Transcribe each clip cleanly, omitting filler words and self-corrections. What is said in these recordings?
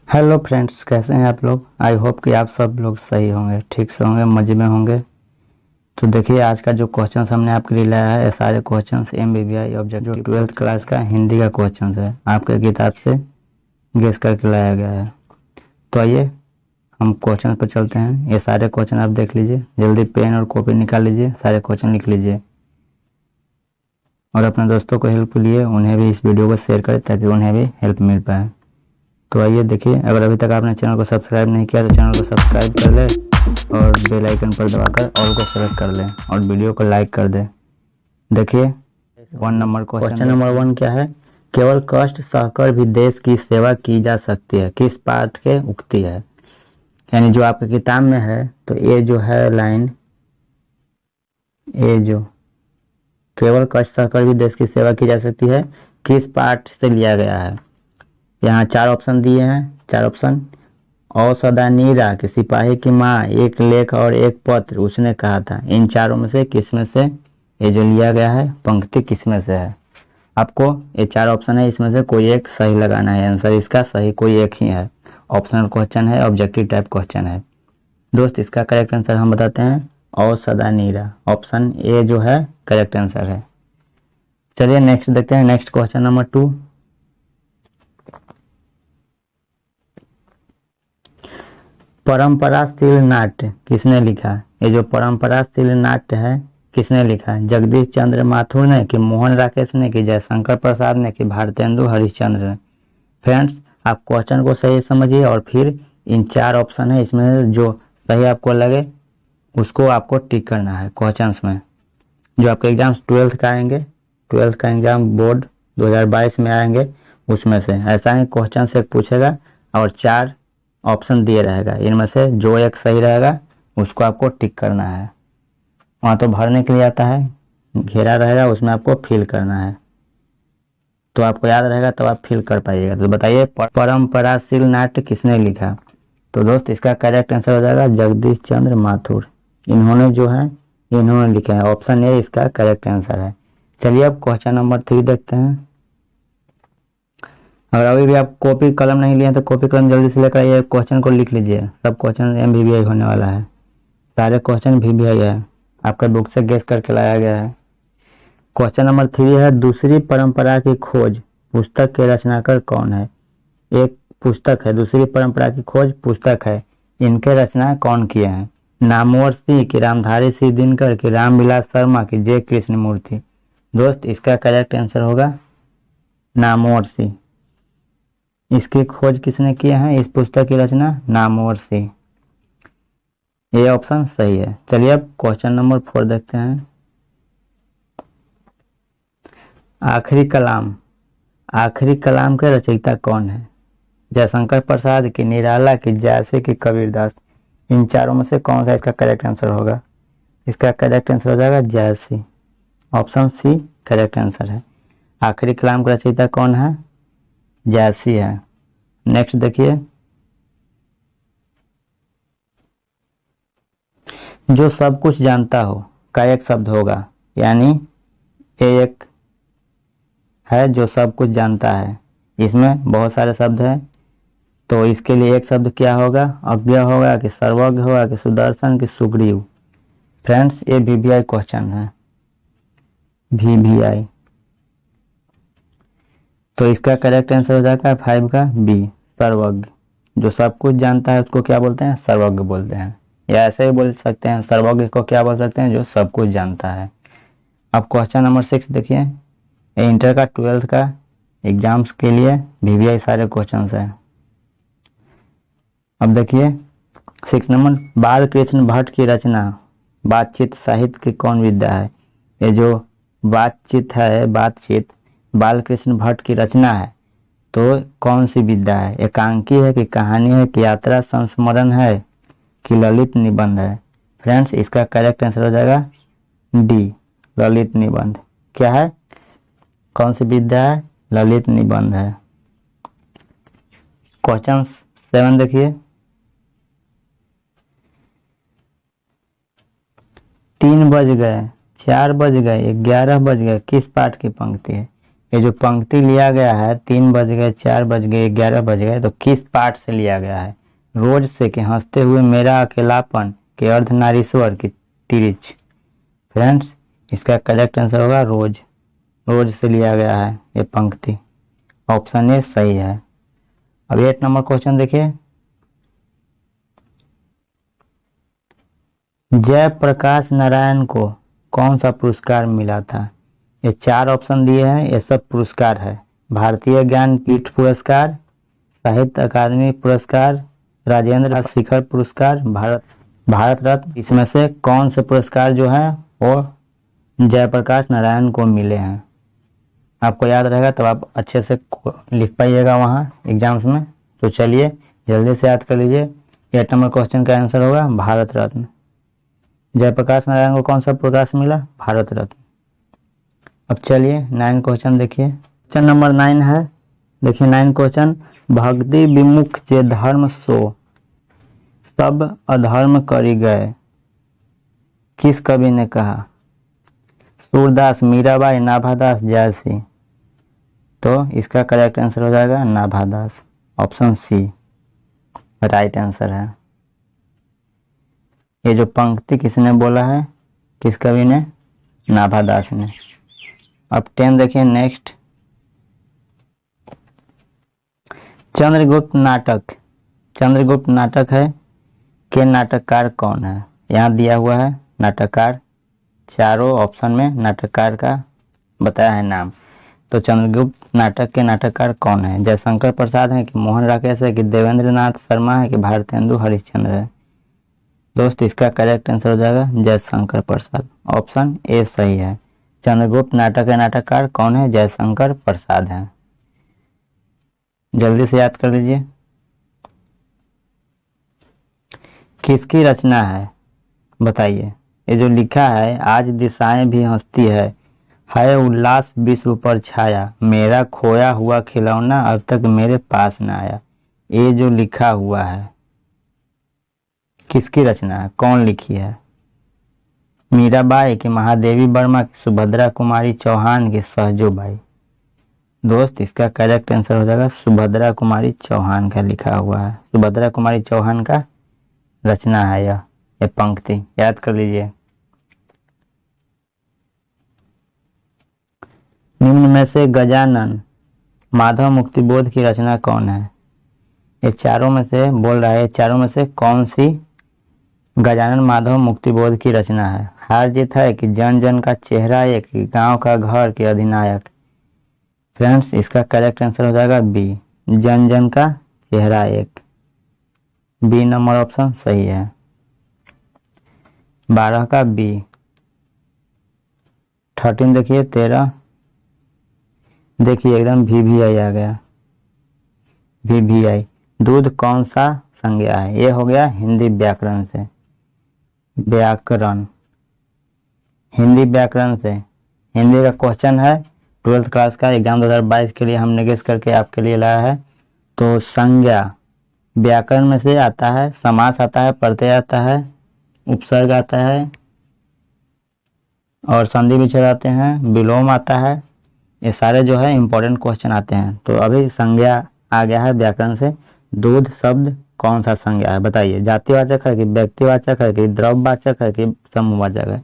Hello friends, कैसे हैं आप लोग। आई होप कि आप सब लोग सही होंगे, ठीक से होंगे, मज़े में होंगे। तो देखिए, आज का जो क्वेश्चन हमने आपके लिए लाया है, ये सारे क्वेश्चन MBBI ऑब्जेक्टिव जो 12th क्लास का हिंदी का क्वेश्चन है, आपके किताब से गेस करके लाया गया है। तो आइए हम क्वेश्चन पर चलते हैं। ये सारे क्वेश्चन आप देख लीजिए, जल्दी पेन और कॉपी निकाल लीजिए, सारे क्वेश्चन लिख लीजिए और अपने दोस्तों को हेल्प लिए, उन्हें भी इस वीडियो को शेयर करें ताकि उन्हें भी हेल्प मिल पाए। तो आइए देखिए, अगर अभी तक आपने चैनल को सब्सक्राइब नहीं किया तो चैनल को सब्सक्राइब कर ले और बेल आइकन पर दबाकर ऑल को सेलेक्ट कर लें और वीडियो को लाइक कर दें। देखिए, 1 नंबर क्वेश्चन नंबर 1 क्या है। केवल कष्ट सहकर भी देश की सेवा की जा सकती है, किस पाठ के उक्ति है। यानी जो आपकी किताब में है, तो ये जो है लाइन, ये जो केवल कष्ट सहकर भी देश की सेवा की जा सकती है, किस पाठ से लिया गया है। यहाँ 4 ऑप्शन दिए हैं, 4 ऑप्शन। औसदा नीरा कि सिपाही की माँ, एक लेख और एक पत्र उसने कहा था। इन चारों में से किस में से ये जो लिया गया है पंक्ति किस में से है। आपको ये 4 ऑप्शन है, इसमें से कोई एक सही लगाना है। आंसर इसका सही कोई एक ही है। ऑप्शनल क्वेश्चन है, ऑब्जेक्टिव टाइप क्वेश्चन है। दोस्त, इसका करेक्ट आंसर हम बताते हैं, औसदा नीरा, ऑप्शन ए जो है करेक्ट आंसर है। चलिए नेक्स्ट देखते हैं। Next question number 2। परंपराशील नाट्य किसने लिखा। ये जो परंपराशील नाट्य है किसने लिखा है। जगदीश चंद्र माथुर ने, कि मोहन राकेश ने, कि जयशंकर प्रसाद ने, कि भारतेंदु हरिश्चंद्र ने। फ्रेंड्स, आप क्वेश्चन को सही समझिए और फिर इन 4 ऑप्शन है, इसमें जो सही आपको लगे उसको आपको टिक करना है क्वेश्चन में। जो आपके एग्जाम 12th का आएंगे, 12th का एग्जाम बोर्ड 2022 में आएंगे, उसमें से ऐसा ही क्वेश्चन से पूछेगा और 4 ऑप्शन दिए रहेगा। इनमें से जो एक सही रहेगा उसको आपको टिक करना है। वहाँ तो भरने के लिए आता है, घेरा रहेगा, उसमें आपको फिल करना है। तो आपको याद रहेगा तो आप फिल कर पाइएगा। तो बताइए, परंपराशील नाट्य किसने लिखा। तो दोस्त, इसका करेक्ट आंसर हो जाएगा जगदीश चंद्र माथुर। इन्होंने जो है इन्होंने लिखा है, ऑप्शन ए इसका करेक्ट आंसर है। चलिए अब क्वेश्चन नंबर 3 देखते हैं। अगर अभी भी आप कॉपी कलम नहीं लिए तो कॉपी कलम जल्दी से लेकर ये क्वेश्चन को लिख लीजिए। सब क्वेश्चन MBBI होने वाला है, सारे क्वेश्चन BBI है, आपका बुक से गेस करके लाया गया है। क्वेश्चन नंबर 3 है, दूसरी परंपरा की खोज पुस्तक के रचनाकार कौन है। एक पुस्तक है, दूसरी परंपरा की खोज पुस्तक है, इनके रचना कौन किए हैं। नामवर सिंह, की रामधारी सिंह दिनकर, की रामविलास शर्मा, की J कृष्णमूर्ति। दोस्त, इसका करेक्ट आंसर होगा नामवर सिंह। इसकी खोज किसने किए हैं, इस पुस्तक की रचना नामवर सिंह। ये ऑप्शन सही है। चलिए अब क्वेश्चन नंबर 4 देखते हैं। आखिरी कलाम, आखिरी कलाम के रचयिता कौन है। जयशंकर प्रसाद, की निराला, की जैसे, की कबीरदास। इन चारों में से कौन सा इसका करेक्ट आंसर होगा। इसका करेक्ट आंसर हो जाएगा जैसी, ऑप्शन सी करेक्ट आंसर है। आखिरी कलाम का रचयिता कौन है, जैसी है। नेक्स्ट देखिए, जो सब कुछ जानता हो का एक शब्द होगा। यानी ये एक है जो सब कुछ जानता है, इसमें बहुत सारे शब्द हैं, तो इसके लिए एक शब्द क्या होगा, अज्ञ होगा, कि सर्वज्ञ होगा, कि सुदर्शन, कि सुग्रीव। फ्रेंड्स, ये BBI क्वेश्चन है, BBI। तो इसका करेक्ट आंसर हो जाएगा 5 का B, सर्वज्ञ। जो सब कुछ जानता है उसको क्या बोलते हैं, सर्वज्ञ बोलते हैं। या ऐसे ही बोल सकते हैं, सर्वज्ञ को क्या बोल सकते हैं, जो सब कुछ जानता है। अब क्वेश्चन नंबर 6 देखिए। इंटर का 12th का एग्जाम्स के लिए BBI सारे क्वेश्चन है। अब देखिए 6 नंबर, बाल कृष्ण भट्ट की रचना बातचीत साहित्य की कौन विद्या है। ये जो बातचीत है, बातचीत बाल कृष्ण भट्ट की रचना है, तो कौन सी विद्या है। एकांकी है, कि कहानी है, कि यात्रा संस्मरण है, कि ललित निबंध है। फ्रेंड्स, इसका करेक्ट आंसर हो जाएगा D, ललित निबंध। क्या है, कौन सी विद्या है, ललित निबंध है। क्वेश्चन 7 देखिए। 3 बज गए, 4 बज गए, 11 बज गए, किस पाठ की पंक्ति है। ये जो पंक्ति लिया गया है 3 बज गए, 4 बज गए, 11 बज गए, तो किस पाठ से लिया गया है? रोज से कि हंसते हुए मेरा अकेलापन के अर्धनारीश्वर की तिरिच। फ्रेंड्स, इसका करेक्ट आंसर होगा रोज। रोज से लिया गया है ये पंक्ति। ऑप्शन ए सही है। अब 8 नंबर क्वेश्चन देखिए। जयप्रकाश नारायण को कौन सा पुरस्कार मिला था? ये 4 ऑप्शन दिए हैं, ये सब पुरस्कार है। भारतीय ज्ञानपीठ पुरस्कार, साहित्य अकादमी पुरस्कार, राजेंद्र शिखर पुरस्कार, भारत रत्न। इसमें से कौन से पुरस्कार जो है वो जयप्रकाश नारायण को मिले हैं? आपको याद रहेगा तब आप अच्छे से लिख पाइएगा वहाँ एग्जाम्स में। तो चलिए जल्दी से याद कर लीजिए। 8 नंबर क्वेश्चन का आंसर होगा भारत रत्न। जयप्रकाश नारायण को कौन सा पुरस्कार मिला? भारत रत्न। अब चलिए 9 क्वेश्चन देखिए। क्वेश्चन नंबर 9 है, देखिए 9 क्वेश्चन। भक्ति विमुख जे धर्म सो सब अधर्म करी गए, किस कवि ने कहा? सूरदास, मीराबाई, नाभादास, जयसी। तो इसका करेक्ट आंसर हो जाएगा Nabhadas. Option C right answer है। ये जो पंक्ति किसने बोला है, किस कवि ने? नाभादास ने। अब 10 देखिए नेक्स्ट। चंद्रगुप्त नाटक, चंद्रगुप्त नाटक है के नाटककार कौन है? यहाँ दिया हुआ है नाटककार, चारों ऑप्शन में नाटककार का बताया है नाम। तो चंद्रगुप्त नाटक के नाटककार कौन है? जयशंकर प्रसाद है कि मोहन राकेश है कि देवेंद्र नाथ शर्मा है कि भारतेंदु हरिश्चंद्र है? दोस्त, इसका करेक्ट आंसर हो जाएगा जयशंकर प्रसाद। ऑप्शन ए सही है। चंद्रगुप्त नाटक के नाटककार कौन है? जयशंकर प्रसाद है। जल्दी से याद कर लीजिए। किसकी रचना है बताइए? ये जो लिखा है, आज दिशाएं भी हंसती है उल्लास विश्व पर छाया, मेरा खोया हुआ खिलौना अब तक मेरे पास न आया। ये जो लिखा हुआ है किसकी रचना है? कौन लिखी है? मीराबाई की, महादेवी वर्मा की, सुभद्रा कुमारी चौहान की, सहजोबाई? दोस्त, इसका करेक्ट आंसर हो जाएगा सुभद्रा कुमारी चौहान का लिखा हुआ है। सुभद्रा कुमारी चौहान का रचना है यह पंक्ति, याद कर लीजिए। निम्न में से गजानन माधव मुक्तिबोध की रचना कौन है? ये चारों में से बोल रहा है, चारों में से कौन सी गजानन माधव मुक्तिबोध की रचना है? हार जीत है कि जन जन का चेहरा एक, गांव का घर के अधिनायक? फ्रेंड्स, इसका करेक्ट आंसर हो जाएगा बी, जन जन का चेहरा एक। बी नंबर ऑप्शन सही है। 12 का बी। 13 देखिए, 13 देखिए एकदम VVI आ गया। VVI दूध कौन सा संज्ञा है? ये हो गया हिंदी व्याकरण से। व्याकरण, हिंदी व्याकरण से हिंदी का क्वेश्चन है 12th क्लास का, एग्जाम 2022 के लिए हमने गेस करके आपके लिए लाया है। तो संज्ञा व्याकरण में से आता है, समास आता है, प्रत्यय आता है, उपसर्ग आता है और संधि विच्छेद आते हैं, विलोम आता है। ये सारे जो है इंपॉर्टेंट क्वेश्चन आते हैं। तो अभी संज्ञा आ गया है व्याकरण से। दूध शब्द कौन सा संज्ञा है बताइए? जातिवाचक है कि व्यक्तिवाचक है कि द्रव्यवाचक है कि समूहवाचक है?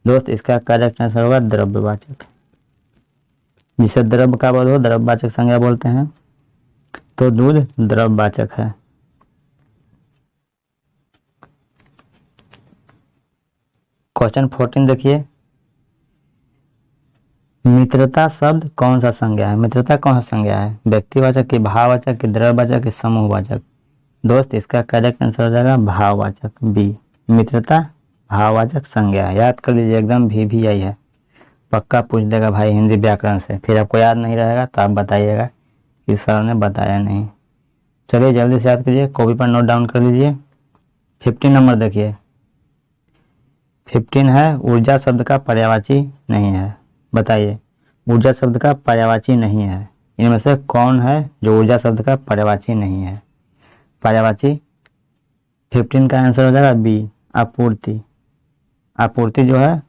दोस्त, इसका करेक्ट आंसर होगा द्रव्यवाचक। जिसे द्रव्य का बोध हो द्रव्यवाचक संज्ञा बोलते हैं। तो दूध द्रव्यवाचक है। क्वेश्चन 14 देखिए। मित्रता शब्द कौन सा संज्ञा है? मित्रता कौन सा संज्ञा है? व्यक्तिवाचक की, भाववाचक की, द्रव्यवाचक की, समूहवाचक? दोस्त, इसका करेक्ट आंसर हो जाएगा भाववाचक, बी। मित्रता भाववाचक संज्ञा है। याद कर लीजिए, एकदम VVI है। पक्का पूछ देगा भाई हिंदी व्याकरण से, फिर आपको याद नहीं रहेगा तो आप बताइएगा कि सर ने बताया नहीं। चलिए जल्दी से याद कीजिए, कॉपी पर नोट डाउन कर लीजिए। 15 नंबर देखिए। 15 है ऊर्जा शब्द का पर्यायवाची नहीं है। बताइए, ऊर्जा शब्द का पर्यायवाची नहीं है, इनमें से कौन है जो ऊर्जा शब्द का पर्यायवाची नहीं है? पर्यायवाची 15 का आंसर हो जाएगा बी, आपूर्ति। आपूर्ति जो है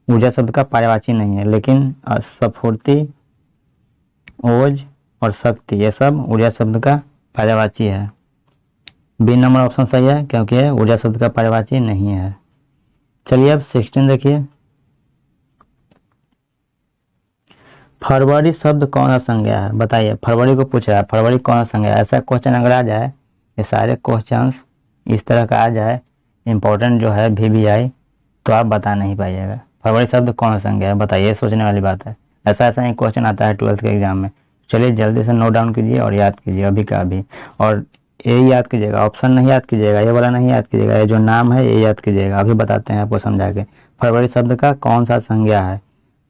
ऊर्जा शब्द का पर्यायवाची नहीं है, लेकिन स्फूर्ति ओज और शक्ति, ये सब ऊर्जा शब्द का पर्यायवाची है। बी नंबर ऑप्शन सही है क्योंकि ये ऊर्जा शब्द का पर्यायवाची नहीं है। चलिए अब 16 देखिए, फरवरी शब्द कौन सा संज्ञा है, बताइए। फरवरी को पूछ रहा है, फरवरी कौन सा संज्ञा है। ऐसा क्वेश्चन अगर आ जाए, ये सारे क्वेश्चंस इस तरह का आ जाए, इंपॉर्टेंट जो है VVI, तो आप बता नहीं पाइएगा फरवरी शब्द कौन सा संज्ञा है, बताइए। सोचने वाली बात है, ऐसा ही क्वेश्चन आता है 12th के एग्जाम में। चलिए जल्दी से नोट डाउन कीजिए और याद कीजिए अभी का अभी, और ये याद कीजिएगा, ऑप्शन नहीं याद कीजिएगा, ये वाला नहीं याद कीजिएगा, ये जो नाम है ये याद कीजिएगा। अभी बताते हैं आपको समझा के, फरवरी शब्द का कौन सा संज्ञा है।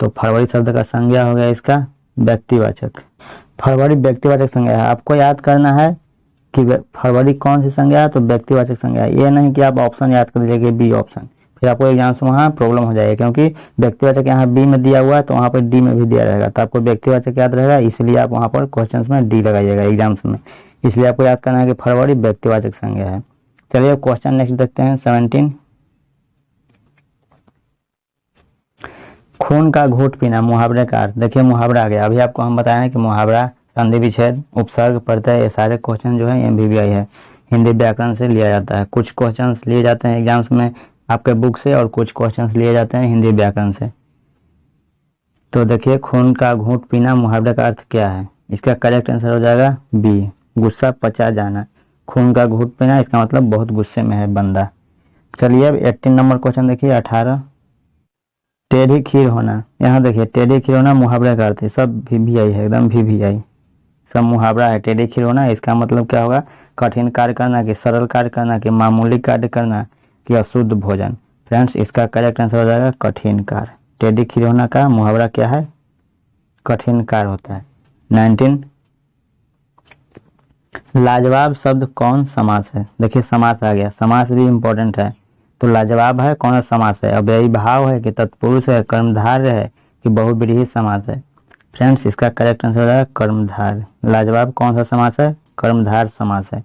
तो फरवरी शब्द का संज्ञा हो गया इसका व्यक्तिवाचक। फरवरी व्यक्तिवाचक संज्ञा है, आपको याद करना है कि फरवरी कौन सी संज्ञा है, तो व्यक्तिवाचक संज्ञा है। ये नहीं कि आप ऑप्शन याद कर लीजिए बी ऑप्शन, फिर आपको एग्जाम में वहाँ प्रॉब्लम हो जाएगी, क्योंकि व्यक्तिवाचक यहाँ बी में दिया हुआ है तो वहाँ पर डी में भी दिया रहेगा, तो आपको व्यक्तिवाचक याद रहेगा, इसलिए आप वहाँ पर क्वेश्चन में डी लगाइएगा एग्जाम्स में। इसलिए आपको याद करना है कि फरवरी व्यक्तिवाचक संज्ञा है। चलिए क्वेश्चन नेक्स्ट देखते हैं 17। खून का घूंट पीना मुहावरे का अर्थ। देखिए मुहावरा आ गया, अभी आपको हम बताएं कि मुहावरा, संधि विच्छेद, उपसर्ग, प्रत्यय, ये सारे क्वेश्चन जो है MVVI है, हिंदी व्याकरण से लिया जाता है। कुछ क्वेश्चंस लिए जाते हैं एग्जाम्स में आपके बुक से और कुछ क्वेश्चंस लिए जाते हैं हिंदी व्याकरण से। तो देखिए खून का घूंट पीना मुहावरे का अर्थ क्या है, इसका करेक्ट आंसर हो जाएगा बी, गुस्सा पचा जाना। खून का घूंट पीना इसका मतलब बहुत गुस्से में है बंदा। चलिए अब 18 नंबर क्वेश्चन देखिए 18। टेढ़ी खीर होना, यहाँ देखिए टेढ़ी खीर होना मुहावरे का अर्थ है, सब VVI है, एकदम VVI, सब मुहावरा है। टेढ़ी खीर होना इसका मतलब क्या होगा, कठिन कार्य करना कि सरल कार्य करना कि मामूली कार्य करना कि अशुद्ध भोजन। फ्रेंड्स इसका करेक्ट आंसर हो जाएगा कठिन कार्य। टेढ़ी खीर होना का मुहावरा क्या है, कठिन कार्य होता है। 19 लाजवाब शब्द कौन समास है। देखिए समास आ गया, समास भी इंपॉर्टेंट है। तो लाजवाब है कौन सा समास है, अव्ययी भाव है कि तत्पुरुष है, कर्मधारय है कि बहुव्रीहि समास है। फ्रेंड्स इसका करेक्ट आंसर हो जाएगा कर्मधार। लाजवाब कौन सा समास है, कर्मधार समास है।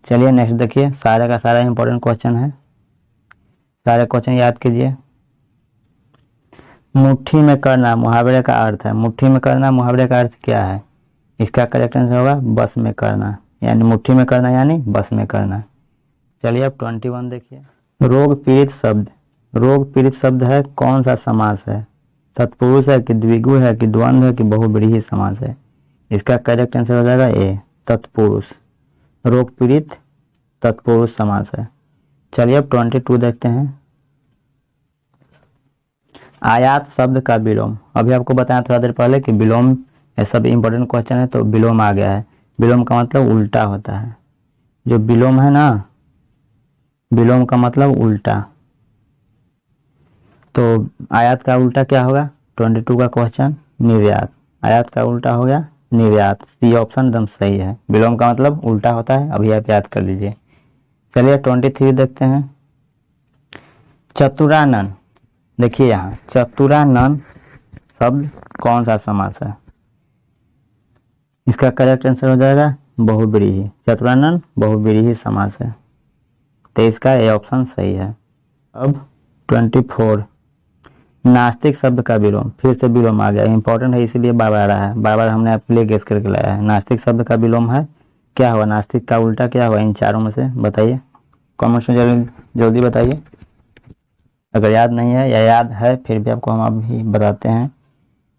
चलिए नेक्स्ट देखिए, सारे का सारा इंपॉर्टेंट क्वेश्चन है, सारे क्वेश्चन याद कीजिए। मुट्ठी में करना मुहावरे का अर्थ है, मुट्ठी में करना मुहावरे का अर्थ क्या है, इसका करेक्ट आंसर होगा बस में करना, यानी मुट्ठी में करना यानी बस में करना। चलिए अब 21 देखिए। रोग पीड़ित शब्द, रोग पीड़ित शब्द है कौन सा समास है, तत्पुरुष है कि द्विगु है कि द्वंद्व है कि बहुव्रीहि समास है। इसका करेक्ट आंसर हो जाएगा ए, तत्पुरुष। रोग पीड़ित तत्पुरुष समास है। चलिए अब 22 देखते हैं। आयात शब्द का विलोम, अभी आपको बताया थोड़ा देर पहले कि विलोम, ये सब इंपॉर्टेंट क्वेश्चन है, तो विलोम आ गया है। विलोम का मतलब उल्टा होता है, जो विलोम है ना, विलोम का मतलब उल्टा। तो आयात का उल्टा क्या होगा, 22 का क्वेश्चन निर्यात, आयात का उल्टा हो गया निर्यात। सी ऑप्शन एकदम सही है, विलोम का मतलब उल्टा होता है, अभी आप याद कर लीजिए। चलिए 23 देखते हैं। चतुरानन, देखिए यहाँ चतुरानन शब्द कौन सा समास है, इसका करेक्ट आंसर हो जाएगा बहुव्रीहि। चतुरानन बहुव्रीहि समास है, तो इसका ए ऑप्शन सही है। अब 24 नास्तिक शब्द का विलोम, फिर से विलोम आ गया, इंपॉर्टेंट है इसीलिए बार बार आ रहा है, बार बार हमने आपके लिए गेस करके लाया है। नास्तिक शब्द का विलोम है क्या हुआ, नास्तिक का उल्टा क्या हुआ, इन चारों में से बताइए, कमेंट्स में जल्दी बताइए। अगर याद नहीं है या याद है फिर भी आपको हम अभी बताते हैं।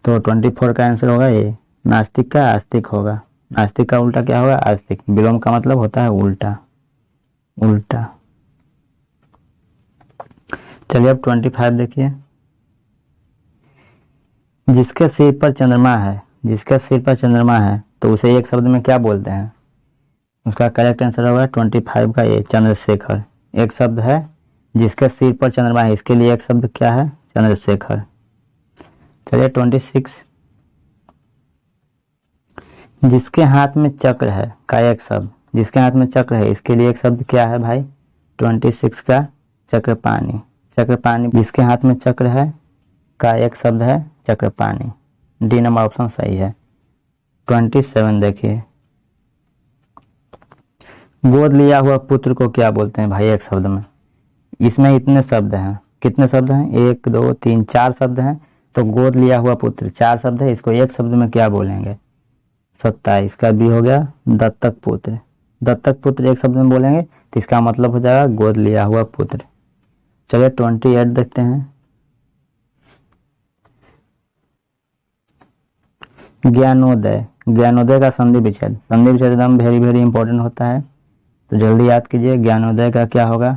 तो 24 का आंसर होगा ये, नास्तिक का आस्तिक होगा। नास्तिक का उल्टा क्या होगा, आस्तिक। विलोम का मतलब होता है उल्टा, उल्टा। चलिए अब 25 देखिए। जिसके सिर पर चंद्रमा है, जिसके सिर पर चंद्रमा है तो उसे एक शब्द में क्या बोलते हैं, उसका करेक्ट आंसर होगा 25 का ये, चंद्रशेखर। एक शब्द है जिसके सिर पर चंद्रमा है, इसके लिए एक शब्द क्या है, चंद्रशेखर। चलिए 26 जिसके हाथ में चक्र है का एक शब्द, जिसके हाथ में चक्र है इसके लिए एक शब्द क्या है भाई, 26 का चक्रपाणी। चक्रपाणी जिसके हाथ में चक्र है का एक शब्द है चक्रपाणी। डी नंबर ऑप्शन सही है। 27 देखिए। गोद लिया हुआ पुत्र को क्या बोलते हैं भाई, एक शब्द में। इसमें इतने शब्द हैं, कितने शब्द हैं, 1 2 3 4 शब्द हैं। तो गोद लिया हुआ पुत्र 4 शब्द है, इसको एक शब्द में क्या बोलेंगे, 27 का बी हो गया दत्तक पुत्र। दत्तक पुत्र एक शब्द में बोलेंगे तो इसका मतलब हो जाएगा गोद लिया हुआ पुत्र। चलिए 28 देखते हैं। ज्ञानोदय, ज्ञानोदय का संधि विच्छेद। संधि विच्छेद एकदम वेरी वेरी इंपॉर्टेंट होता है, तो जल्दी याद कीजिए। ज्ञानोदय का क्या होगा?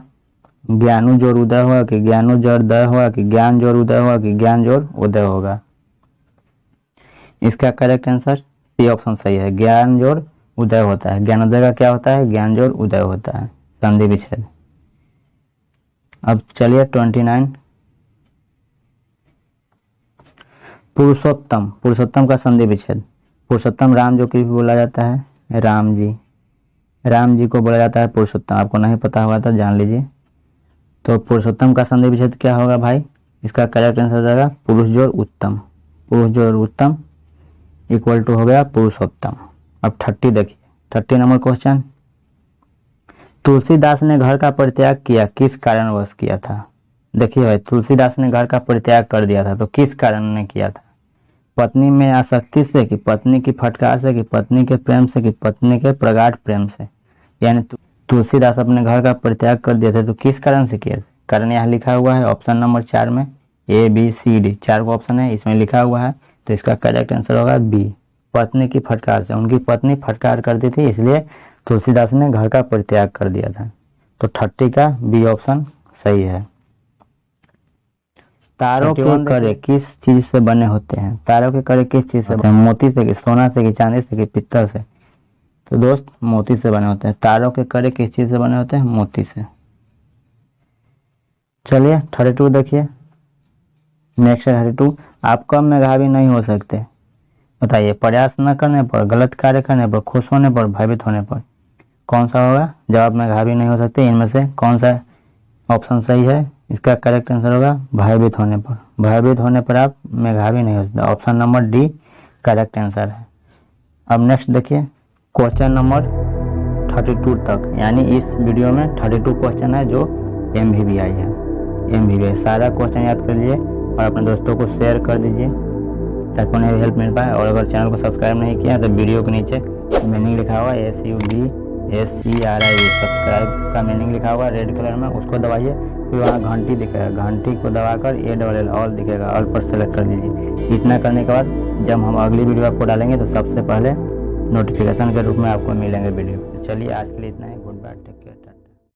ज्ञानु जोड़ उदय होगा कि ज्ञानु जोड़ दय होगा कि ज्ञान जोड़ उदय होगा कि ज्ञान जोड़ उदय होगा? इसका करेक्ट आंसर सी ऑप्शन सही है, ज्ञान जोड़ उदय होता है। ज्ञानोदय का क्या होता है? ज्ञान जोड़ उदय होता है, संधि विच्छेद। अब चलिए 29। पुरुषोत्तम, पुरुषोत्तम का संधि विच्छेद। पुरुषोत्तम राम जो कि बोला जाता है राम जी, राम जी को बोला जाता है पुरुषोत्तम। आपको नहीं पता हुआ तो जान लीजिए। तो पुरुषोत्तम का संधि विच्छेद क्या होगा भाई? इसका करेक्ट आंसर हो जाएगा पुरुष जोड़ उत्तम। पुरुष जोड़ उत्तम इक्वल टू हो गया पुरुषोत्तम। अब 30 देखिए, 30 नंबर क्वेश्चन। तुलसीदास ने घर का परित्याग किया, किस कारणवश किया था? देखिए भाई, तुलसीदास ने घर का परित्याग कर दिया था, तो किस कारण ने किया था? पत्नी में आसक्ति से कि पत्नी की फटकार से कि पत्नी के प्रेम से कि पत्नी के प्रगाढ़ प्रेम से? यानी तुलसीदास अपने घर का परित्याग कर दिए थे, तो किस कारण से किया? कारण यहाँ लिखा हुआ है ऑप्शन नंबर 4 में, ए बी सी डी 4 को ऑप्शन है, इसमें लिखा हुआ है, तो इसका करेक्ट आंसर होगा बी, पत्नी की फटकार से। उनकी पत्नी फटकार करती थी, इसलिए तुलसीदास ने घर का परित्याग कर दिया था। तो 30 का बी ऑप्शन सही है। तारों के कड़े किस चीज से बने होते हैं? तारों के कड़े किस चीज से बने? मोती से कि सोना से कि चांदी से कि पित्तल से? तो दोस्त मोती से बने होते हैं। तारों के कड़े किस चीज से बने होते हैं? मोती से। चलिए 32 देखिए। नेक्स्ट 32। आप कम मेधावी नहीं हो सकते, बताइए। प्रयास न करने पर, गलत कार्य करने पर, खुश होने पर, भयभीत होने पर? कौन सा होगा जवाब? मेधावी नहीं हो सकते, इनमें से कौन सा ऑप्शन सही है? इसका करेक्ट आंसर होगा भयभीत होने पर। भयभीत होने पर आप मेधावी नहीं हो सकते, option number D correct answer है। अब नेक्स्ट देखिए क्वेश्चन नंबर 32 तक, यानी इस वीडियो में 32 क्वेश्चन है जो MVVI है। MVVI सारा क्वेश्चन याद कर लीजिए और अपने दोस्तों को शेयर कर दीजिए ताकि उन्हें हेल्प मिल पाए। और अगर चैनल को सब्सक्राइब नहीं किया तो वीडियो के नीचे मीनिंग लिखा हुआ है SUBSCRIB, सब्सक्राइब का मीनिंग लिखा हुआ रेड कलर में, उसको दबाइए। फिर वहाँ घंटी दिखेगा, घंटी को दबाकर ALL ऑल दिखेगा, ऑल पर सेलेक्ट कर लीजिए। इतना करने के बाद जब हम अगली वीडियो आपको डालेंगे तो सबसे पहले नोटिफिकेशन के रूप में आपको मिलेंगे वीडियो। तो चलिए आज के लिए इतना ही।